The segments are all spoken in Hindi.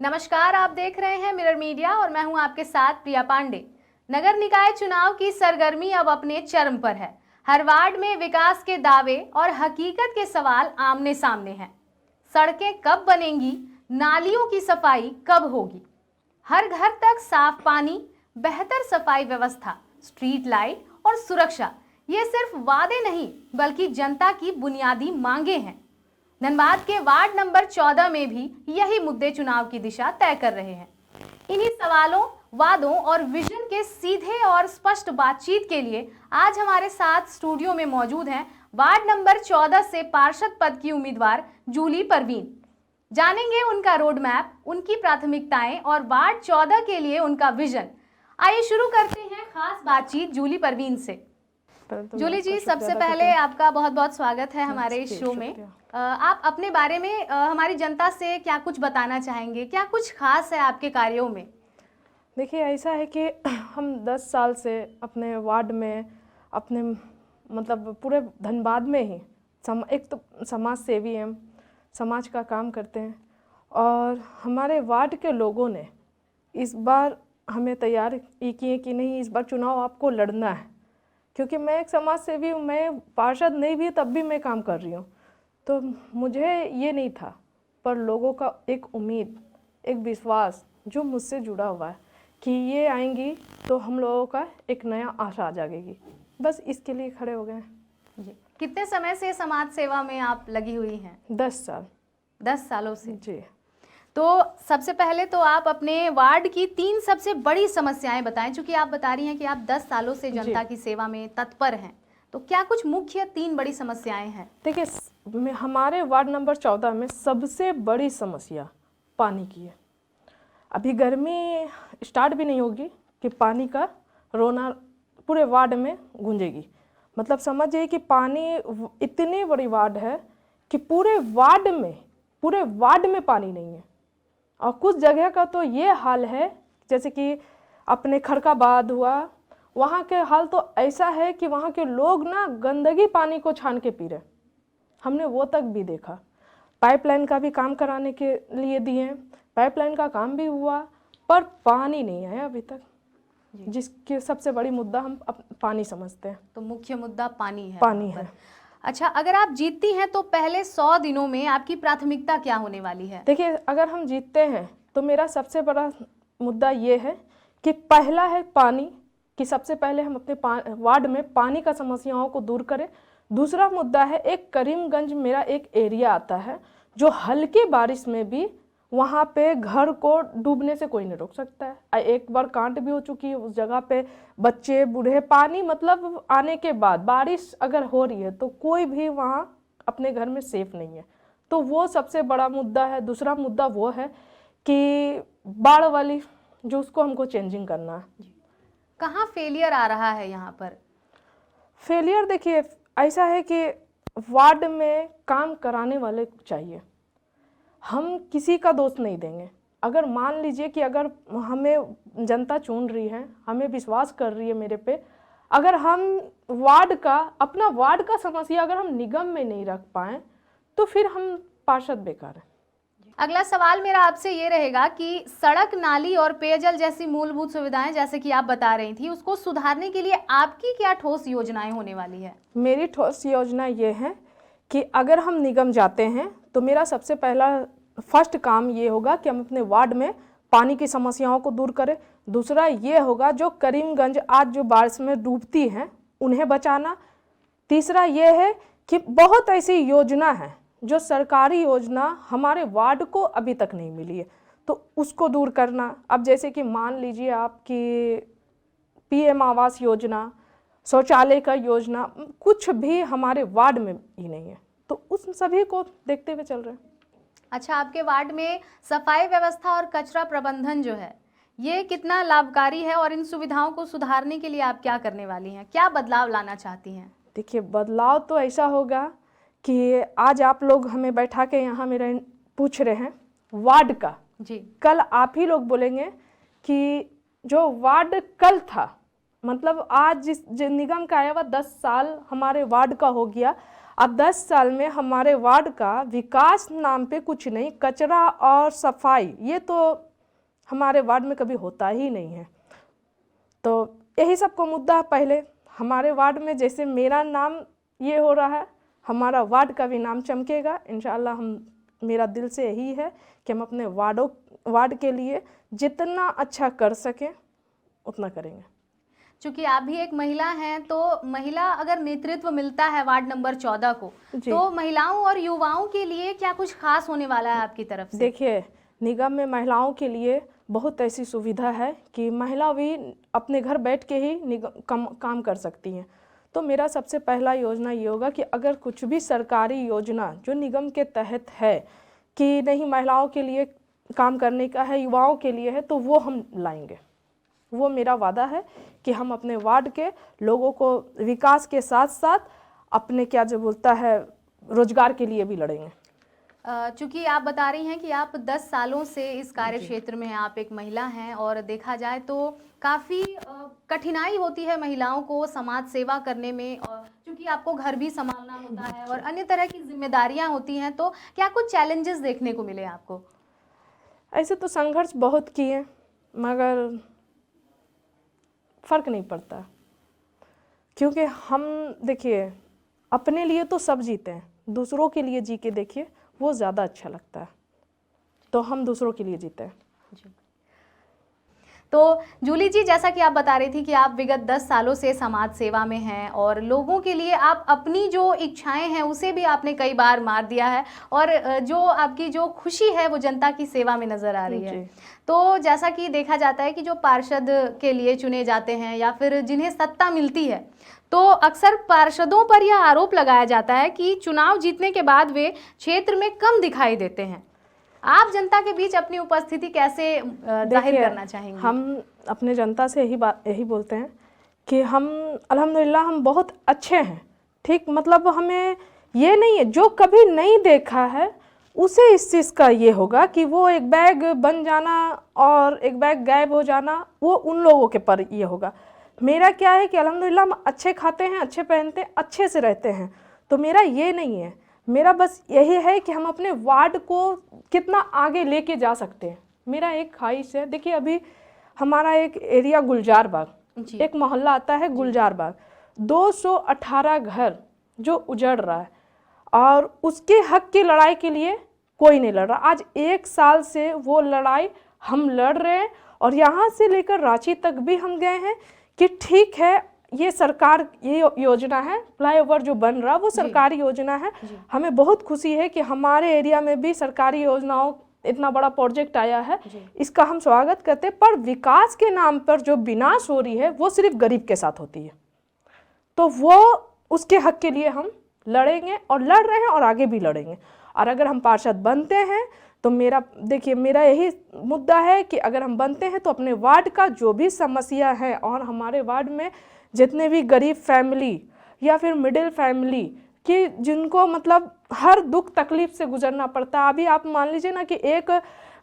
नमस्कार, आप देख रहे हैं मिरर मीडिया और मैं हूं आपके साथ प्रिया पांडे। नगर निकाय चुनाव की सरगर्मी अब अपने चरम पर है। हर वार्ड में विकास के दावे और हकीकत के सवाल आमने सामने हैं। सड़कें कब बनेंगी, नालियों की सफाई कब होगी, हर घर तक साफ पानी, बेहतर सफाई व्यवस्था, स्ट्रीट लाइट और सुरक्षा, ये सिर्फ वादे नहीं बल्कि जनता की बुनियादी मांगे हैं। धनबाद के वार्ड नंबर 14 में भी यही मुद्दे चुनाव की दिशा तय कर रहे हैं। इन्हीं सवालों, वादों और विजन के सीधे और स्पष्ट बातचीत के लिए आज हमारे साथ स्टूडियो में मौजूद हैं वार्ड नंबर 14 से पार्षद पद की उम्मीदवार जूली परवीन। जानेंगे उनका रोड मैप, उनकी प्राथमिकताएं और वार्ड 14 के लिए उनका विजन। आइए शुरू करते हैं खास बातचीत जूली परवीन से। जूली जी, सबसे पहले आपका बहुत बहुत स्वागत है हमारे इस शो में। आप अपने बारे में हमारी जनता से क्या कुछ बताना चाहेंगे? क्या कुछ खास है आपके कार्यों में? देखिए, ऐसा है कि हम 10 साल से अपने वार्ड में, अपने मतलब पूरे धनबाद में ही एक तो समाज सेवी हैं, समाज का काम करते हैं। और हमारे वार्ड के लोगों ने इस बार हमें तैयार किए कि नहीं, इस बार चुनाव आपको लड़ना है। क्योंकि मैं एक समाज सेवी हूँ, मैं पार्षद नहीं भी तब भी मैं काम कर रही हूँ, तो मुझे ये नहीं था, पर लोगों का एक उम्मीद, एक विश्वास जो मुझसे जुड़ा हुआ है कि ये आएंगी तो हम लोगों का एक नया आशा आ जाएगी, बस इसके लिए खड़े हो गए हैं। जी, कितने समय से समाज सेवा में आप लगी हुई हैं? 10 साल। 10 सालों से? जी। तो सबसे पहले तो आप अपने वार्ड की 3 सबसे बड़ी समस्याएं बताएं। चूंकि आप बता रही हैं कि आप 10 सालों से जनता की सेवा में तत्पर हैं, तो क्या कुछ मुख्य 3 बड़ी समस्याएं हैं? देखिए, हमारे वार्ड नंबर 14 में सबसे बड़ी समस्या पानी की है। अभी गर्मी स्टार्ट भी नहीं होगी कि पानी का रोना पूरे वार्ड में गूंजेगी। मतलब समझिए कि पानी इतनी बड़ी वार्ड है कि पूरे वार्ड में पानी नहीं है। और कुछ जगह का तो ये हाल है, जैसे कि अपने खड़काबाद हुआ, वहाँ के हाल तो ऐसा है कि वहाँ के लोग ना गंदगी पानी को छान के पी रहे। हमने वो तक भी देखा। पाइपलाइन का भी काम कराने के लिए दिए, पाइपलाइन का काम भी हुआ, पर पानी नहीं आया अभी तक, जिसके सबसे बड़ी मुद्दा हम पानी समझते हैं। तो मुख्य मुद्दा पानी है। पानी है। अच्छा, अगर आप जीतती हैं तो पहले 100 दिनों में आपकी प्राथमिकता क्या होने वाली है? देखिए, अगर हम जीतते हैं तो मेरा सबसे बड़ा मुद्दा ये है कि पहला है पानी, कि सबसे पहले हम अपने वार्ड में पानी का समस्याओं को दूर करें। दूसरा मुद्दा है, एक करीमगंज मेरा एक एरिया आता है जो हल्की बारिश में भी वहाँ पे घर को डूबने से कोई नहीं रोक सकता है। एक बार कांट भी हो चुकी है उस जगह पे, बच्चे बूढ़े, पानी मतलब आने के बाद बारिश अगर हो रही है तो कोई भी वहाँ अपने घर में सेफ नहीं है। तो वो सबसे बड़ा मुद्दा है। दूसरा मुद्दा वो है कि बाढ़ वाली, जो उसको हमको चेंजिंग करना है। कहाँ फेलियर आ रहा है यहाँ पर? फेलियर देखिए, ऐसा है कि वार्ड में काम कराने वाले चाहिए। हम किसी का दोष नहीं देंगे। अगर मान लीजिए कि अगर हमें जनता चुन रही है, हमें विश्वास कर रही है मेरे पे, अगर हम अपना वार्ड का समस्या अगर हम निगम में नहीं रख पाए तो फिर हम पार्षद बेकार हैं। अगला सवाल मेरा आपसे ये रहेगा कि सड़क, नाली और पेयजल जैसी मूलभूत सुविधाएं, जैसे कि आप बता रही थी, उसको सुधारने के लिए आपकी क्या ठोस योजनाएं होने वाली है? मेरी ठोस योजना ये है कि अगर हम निगम जाते हैं तो मेरा सबसे पहला फर्स्ट काम ये होगा कि हम अपने वार्ड में पानी की समस्याओं को दूर करें। दूसरा ये होगा, जो करीमगंज आज जो बारिश में डूबती हैं उन्हें बचाना। तीसरा ये है कि बहुत ऐसी योजना है जो सरकारी योजना हमारे वार्ड को अभी तक नहीं मिली है, तो उसको दूर करना। अब जैसे कि मान लीजिए आपकी PM आवास योजना, शौचालय का योजना, कुछ भी हमारे वार्ड में ही नहीं है, तो उस सभी को देखते हुए चल रहे हैं। अच्छा, आपके वार्ड में सफाई व्यवस्था और कचरा प्रबंधन जो है, ये कितना लाभकारी है और इन सुविधाओं को सुधारने के लिए आप क्या करने वाली हैं? क्या बदलाव लाना चाहती हैं? देखिए, बदलाव तो ऐसा होगा कि आज आप लोग हमें बैठा के यहाँ मेरा पूछ रहे हैं वार्ड का। जी। कल आप ही लोग बोलेंगे कि जो वार्ड कल था, मतलब आज जिस निगम का आया हुआ 10 साल हमारे वार्ड का हो गया, अब 10 साल में हमारे वार्ड का विकास नाम पे कुछ नहीं, कचरा और सफाई ये तो हमारे वार्ड में कभी होता ही नहीं है। तो यही सबको मुद्दा पहले हमारे वार्ड में, जैसे मेरा नाम ये हो रहा है, हमारा वार्ड का भी नाम चमकेगा इंशाल्लाह। मेरा दिल से यही है कि हम अपने वार्ड के लिए जितना अच्छा कर सकें उतना करेंगे। चूंकि आप भी एक महिला हैं, तो महिला अगर नेतृत्व मिलता है वार्ड नंबर 14 को, तो महिलाओं और युवाओं के लिए क्या कुछ खास होने वाला है आपकी तरफ से? देखिए, निगम में महिलाओं के लिए बहुत ऐसी सुविधा है कि महिला भी अपने घर बैठ के ही काम कर सकती हैं। तो मेरा सबसे पहला योजना ये होगा कि अगर कुछ भी सरकारी योजना जो निगम के तहत है कि नहीं महिलाओं के लिए काम करने का है, युवाओं के लिए है, तो वो हम लाएंगे। वो मेरा वादा है कि हम अपने वार्ड के लोगों को विकास के साथ साथ अपने क्या जो बोलता है रोजगार के लिए भी लड़ेंगे। चूँकि आप बता रही हैं कि आप 10 सालों से इस कार्य क्षेत्र में हैं, आप एक महिला हैं, और देखा जाए तो काफ़ी कठिनाई होती है महिलाओं को समाज सेवा करने में, और क्योंकि आपको घर भी संभालना होता है और अन्य तरह की जिम्मेदारियां होती हैं, तो क्या कुछ चैलेंजेस देखने को मिले आपको? ऐसे तो संघर्ष बहुत किए मगर फ़र्क नहीं पड़ता, क्योंकि हम देखिए अपने लिए तो सब जीते हैं, दूसरों के लिए जी के देखिए वो ज़्यादा अच्छा लगता है। तो हम दूसरों के लिए जीते हैं जी। तो जूली जी, जैसा कि आप बता रही थी कि आप विगत 10 सालों से समाज सेवा में हैं और लोगों के लिए आप अपनी जो इच्छाएं हैं उसे भी आपने कई बार मार दिया है, और जो आपकी जो खुशी है वो जनता की सेवा में नज़र आ रही है। तो जैसा कि देखा जाता है कि जो पार्षद के लिए चुने जाते हैं या फिर जिन्हें सत्ता मिलती है, तो अक्सर पार्षदों पर यह आरोप लगाया जाता है कि चुनाव जीतने के बाद वे क्षेत्र में कम दिखाई देते हैं। आप जनता के बीच अपनी उपस्थिति कैसे जाहिर करना चाहेंगे? हम अपने जनता से यही बोलते हैं कि हम अल्हम्दुलिल्लाह हम बहुत अच्छे हैं, ठीक, मतलब हमें ये नहीं है, जो कभी नहीं देखा है उसे इस चीज़ का ये होगा कि वो एक बैग बन जाना और एक बैग गायब हो जाना, वो उन लोगों के पर ये होगा। मेरा क्या है कि अल्हम्दुलिल्लाह हम अच्छे खाते हैं, अच्छे पहनते हैं, अच्छे से रहते हैं, तो मेरा ये नहीं है। मेरा बस यही है कि हम अपने वार्ड को कितना आगे लेके जा सकते हैं, मेरा एक ख्वाहिश है। देखिए अभी हमारा एक एरिया गुलजार बाग, एक मोहल्ला आता है गुलजार बाग, 218 घर जो उजड़ रहा है और उसके हक की लड़ाई के लिए कोई नहीं लड़ रहा। आज 1 साल से वो लड़ाई हम लड़ रहे हैं और यहाँ से लेकर रांची तक भी हम गए हैं कि ठीक है ये सरकार, ये योजना है, फ्लाईओवर जो बन रहा वो सरकारी योजना है। हमें बहुत खुशी है कि हमारे एरिया में भी सरकारी योजनाओं इतना बड़ा प्रोजेक्ट आया है, इसका हम स्वागत करते हैं। पर विकास के नाम पर जो विनाश हो रही है वो सिर्फ गरीब के साथ होती है, तो वो उसके हक के लिए हम लड़ेंगे और लड़ रहे हैं और आगे भी लड़ेंगे। और अगर हम पार्षद बनते हैं तो मेरा यही मुद्दा है कि अगर हम बनते हैं तो अपने वार्ड का जो भी समस्या है, और हमारे वार्ड में जितने भी गरीब फैमिली या फिर मिडिल फैमिली कि जिनको मतलब हर दुख तकलीफ से गुजरना पड़ता है। अभी आप मान लीजिए ना कि एक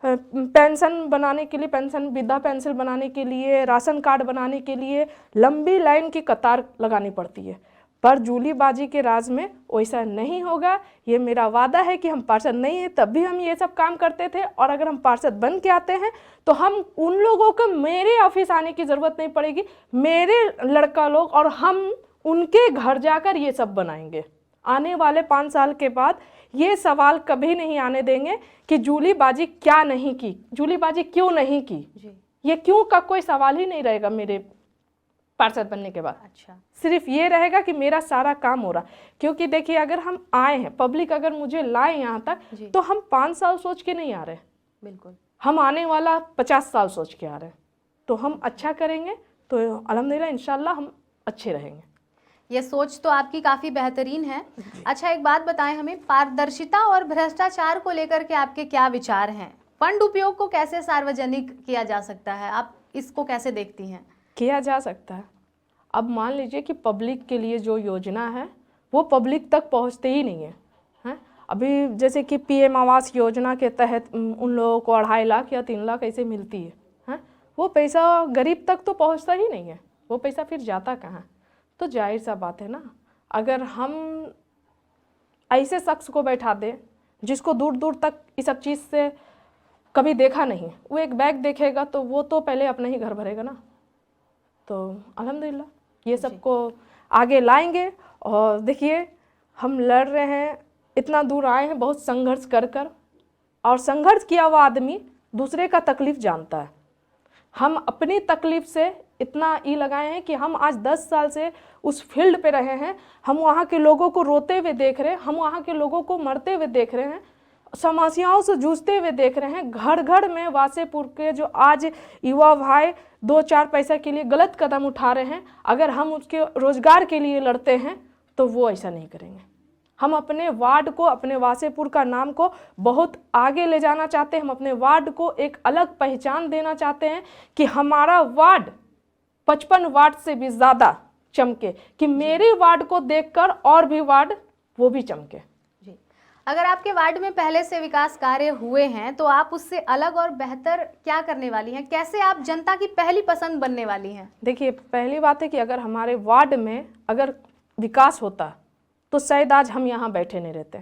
पेंशन बनाने के लिए, पेंशन वृद्धा पेंशन बनाने के लिए, राशन कार्ड बनाने के लिए लंबी लाइन की कतार लगानी पड़ती है, पर जूली बाजी के राज में वैसा नहीं होगा। ये मेरा वादा है कि हम पार्षद नहीं हैं तब भी हम ये सब काम करते थे, और अगर हम पार्षद बन के आते हैं तो हम उन लोगों को मेरे ऑफिस आने की ज़रूरत नहीं पड़ेगी, मेरे लड़का लोग और हम उनके घर जाकर ये सब बनाएंगे। आने वाले 5 साल के बाद ये सवाल कभी नहीं आने देंगे कि जूली बाजी क्या नहीं की, जूली बाजी क्यों नहीं की, ये क्यों का कोई सवाल ही नहीं रहेगा मेरे पार्षद बनने के बाद। अच्छा, सिर्फ ये रहेगा कि मेरा सारा काम हो रहा। क्योंकि देखिए अगर हम आए हैं, पब्लिक अगर मुझे लाए यहाँ तक, तो हम 5 साल सोच के नहीं आ रहे, बिल्कुल हम आने वाला 50 साल सोच के आ रहे हैं। तो हम अच्छा करेंगे तो अल्हम्दुलिल्लाह इंशाल्लाह हम अच्छे रहेंगे। ये सोच तो आपकी काफ़ी बेहतरीन है। अच्छा, एक बात बताएं हमें, पारदर्शिता और भ्रष्टाचार को लेकर के आपके क्या विचार हैं? फंड उपयोग को कैसे सार्वजनिक किया जा सकता है, आप इसको कैसे देखती हैं? किया जा सकता है। अब मान लीजिए कि पब्लिक के लिए जो योजना है वो पब्लिक तक पहुंचते ही नहीं है, हैं? अभी जैसे कि पीएम आवास योजना के तहत उन लोगों को 2.5 लाख या 3 लाख ऐसे मिलती है, हैं? वो पैसा गरीब तक तो पहुंचता ही नहीं है, वो पैसा फिर जाता कहाँ? तो जाहिर सा बात है ना, अगर हम ऐसे शख्स को बैठा दें जिसको दूर दूर तक इस सब चीज़ से कभी देखा नहीं, वो एक बैग देखेगा तो वो तो पहले अपना ही घर भरेगा ना। तो अल्हम्दुलिल्लाह ये सब को आगे लाएंगे। और देखिए हम लड़ रहे हैं, इतना दूर आए हैं बहुत संघर्ष कर कर, और संघर्ष किया हुआ आदमी दूसरे का तकलीफ़ जानता है। हम अपनी तकलीफ़ से इतना ई लगाए हैं कि हम आज 10 साल से उस फील्ड पे रहे हैं, हम वहाँ के लोगों को रोते हुए देख रहे हैं, हम वहाँ के लोगों को मरते हुए देख रहे हैं, समस्याओं से जूझते हुए देख रहे हैं। घर घर में वासेपुर के जो आज युवा भाई 2-4 पैसा के लिए गलत कदम उठा रहे हैं, अगर हम उसके रोज़गार के लिए लड़ते हैं तो वो ऐसा नहीं करेंगे। हम अपने वार्ड को, अपने वासेपुर का नाम को बहुत आगे ले जाना चाहते हैं। हम अपने वार्ड को एक अलग पहचान देना चाहते हैं कि हमारा वार्ड 55 वार्ड से भी ज़्यादा चमके, कि मेरे वार्ड को देखकर और भी वार्ड वो भी चमके। जी, अगर आपके वार्ड में पहले से विकास कार्य हुए हैं तो आप उससे अलग और बेहतर क्या करने वाली हैं? कैसे आप जनता की पहली पसंद बनने वाली हैं? देखिए, पहली बात है कि अगर हमारे वार्ड में अगर विकास होता तो शायद आज हम यहाँ बैठे नहीं रहते,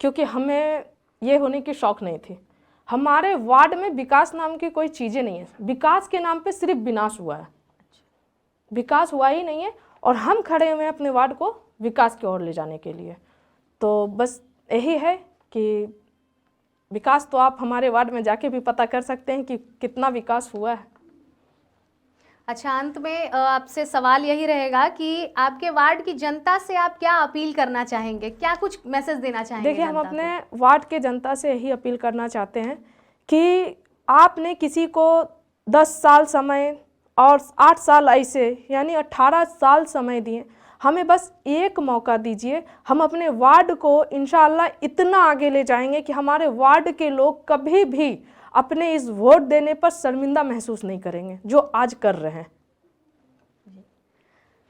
क्योंकि हमें ये होने की शौक़ नहीं थी। हमारे वार्ड में विकास नाम की कोई चीज़ें नहीं है, विकास के नाम पे सिर्फ विनाश हुआ है, विकास हुआ ही नहीं है। और हम खड़े हुए हैं अपने वार्ड को विकास की ओर ले जाने के लिए। तो बस यही है कि विकास तो आप हमारे वार्ड में जाके भी पता कर सकते हैं कि कितना विकास हुआ है। अच्छा, अंत में आपसे सवाल यही रहेगा कि आपके वार्ड की जनता से आप क्या अपील करना चाहेंगे, क्या कुछ मैसेज देना चाहेंगे? देखिए, हम अपने वार्ड के जनता से यही अपील करना चाहते हैं कि आपने किसी को 10 साल समय और 8 साल ऐसे यानी 18 साल समय दिए, हमें बस एक मौका दीजिए। हम अपने वार्ड को इंशाअल्लाह इतना आगे ले जाएंगे कि हमारे वार्ड के लोग कभी भी अपने इस वोट देने पर शर्मिंदा महसूस नहीं करेंगे जो आज कर रहे हैं।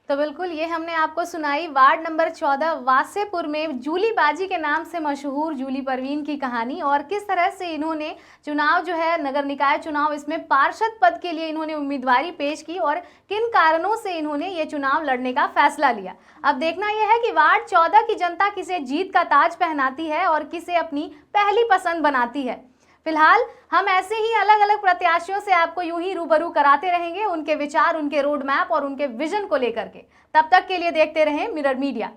तो बिल्कुल ये हमने आपको सुनाई वार्ड नंबर 14 वासेपुर में जूली बाजी के नाम से मशहूर जूली परवीन की कहानी, और किस तरह से इन्होंने चुनाव जो है नगर निकाय चुनाव, इसमें पार्षद पद के लिए इन्होंने उम्मीदवारी पेश की और किन कारणों से इन्होंने ये चुनाव लड़ने का फैसला लिया। अब देखना यह है कि वार्ड 14 की जनता किसे जीत का ताज पहनाती है और किसे अपनी पहली पसंद बनाती है। फिलहाल हम ऐसे ही अलग अलग प्रत्याशियों से आपको यूं ही रूबरू कराते रहेंगे, उनके विचार, उनके रोड मैप और उनके विजन को लेकर के। तब तक के लिए देखते रहें मिरर मीडिया।